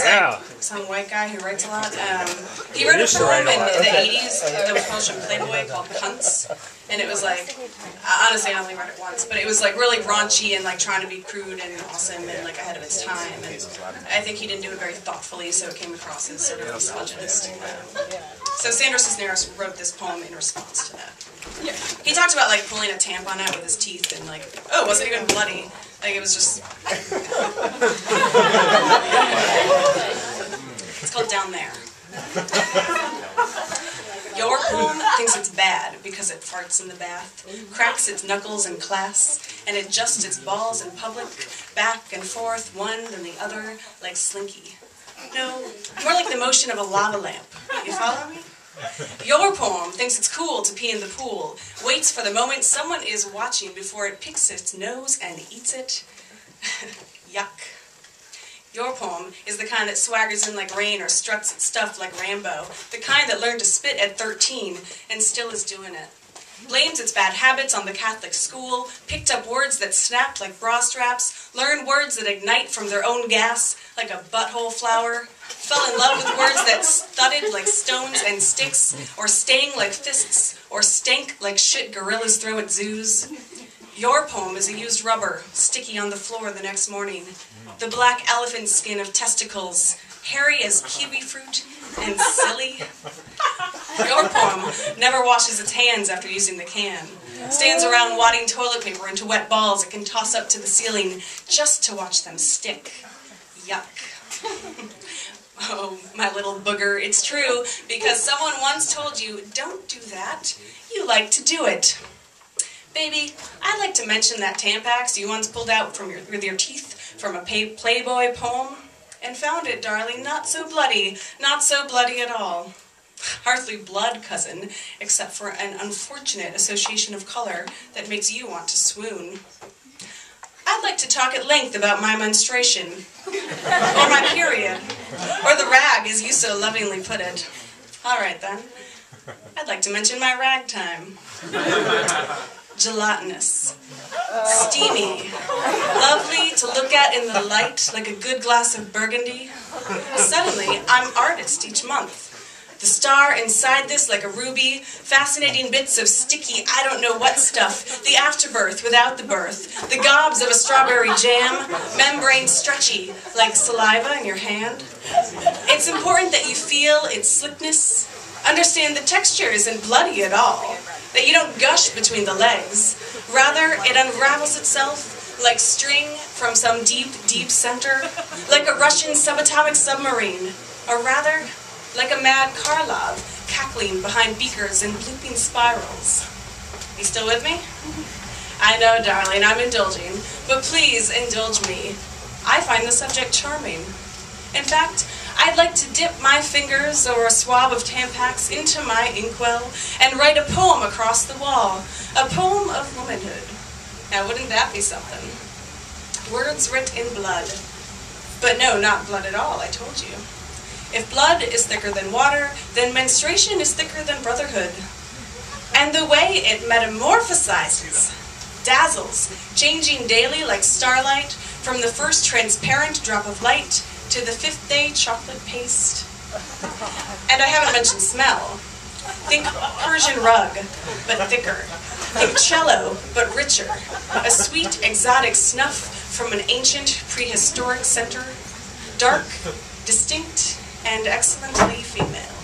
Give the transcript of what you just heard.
He's like some white guy who writes a lot. He wrote a poem in the 80s that was published in Playboy called Cunts. And it was like, honestly, I only read it once, but it was like really raunchy and like trying to be crude and awesome and like ahead of its time. And I think he didn't do it very thoughtfully, so it came across as sort of misogynist. So Sandro Cisneros wrote this poem in response to that. He talked about like pulling a tampon out with his teeth and like, oh, it wasn't even bloody. Like it was just. It's called Down There. Your poem thinks it's bad because it farts in the bath, cracks its knuckles in class, and adjusts its balls in public, back and forth, one then the other, like Slinky. No, more like the motion of a lava lamp. You follow me? Your poem thinks it's cool to pee in the pool, waits for the moment someone is watching before it picks its nose and eats it. Yuck. Your poem is the kind that swaggers in like rain or struts its stuff like Rambo, the kind that learned to spit at 13 and still is doing it. Blames its bad habits on the Catholic school, picked up words that snapped like bra straps, learned words that ignite from their own gas like a butthole flower, fell in love with words that thudded like stones and sticks, or stang like fists, or stank like shit gorillas throw at zoos. Your poem is a used rubber, sticky on the floor the next morning. The black elephant skin of testicles, hairy as kiwi fruit, and silly. Your poem never washes its hands after using the can. Stands around wadding toilet paper into wet balls it can toss up to the ceiling just to watch them stick. Yuck. Oh, my little booger, it's true, because someone once told you, don't do that, you like to do it. Baby, I'd like to mention that Tampax you once pulled out with your teeth from a Playboy poem, and found it, darling, not so bloody at all. Hardly blood, cousin, except for an unfortunate association of color that makes you want to swoon. I'd like to talk at length about my menstruation, or my period, or the rag, as you so lovingly put it. All right, then. I'd like to mention my ragtime. Gelatinous, steamy, lovely to look at in the light like a good glass of burgundy. Suddenly, I'm artist each month. The star inside this like a ruby, fascinating bits of sticky I don't know what stuff, the afterbirth without the birth, the gobs of a strawberry jam, membrane stretchy like saliva in your hand. It's important that you feel its slickness, understand the texture isn't bloody at all, that you don't gush between the legs. Rather, it unravels itself like string from some deep, deep center, like a Russian subatomic submarine, or rather, like a mad Karlov cackling behind beakers and looping spirals. You still with me? I know, darling, I'm indulging, but please indulge me. I find the subject charming. In fact, I'd like to dip my fingers or a swab of Tampax into my inkwell and write a poem across the wall, a poem of womanhood. Now, wouldn't that be something? Words writ in blood. But no, not blood at all, I told you. If blood is thicker than water, then menstruation is thicker than brotherhood. And the way it metamorphosizes, dazzles, changing daily like starlight, from the first transparent drop of light to the fifth day chocolate paste. And I haven't mentioned smell. Think Persian rug, but thicker. Think cello, but richer. A sweet, exotic snuff from an ancient, prehistoric center. Dark, distinct, and excellently female.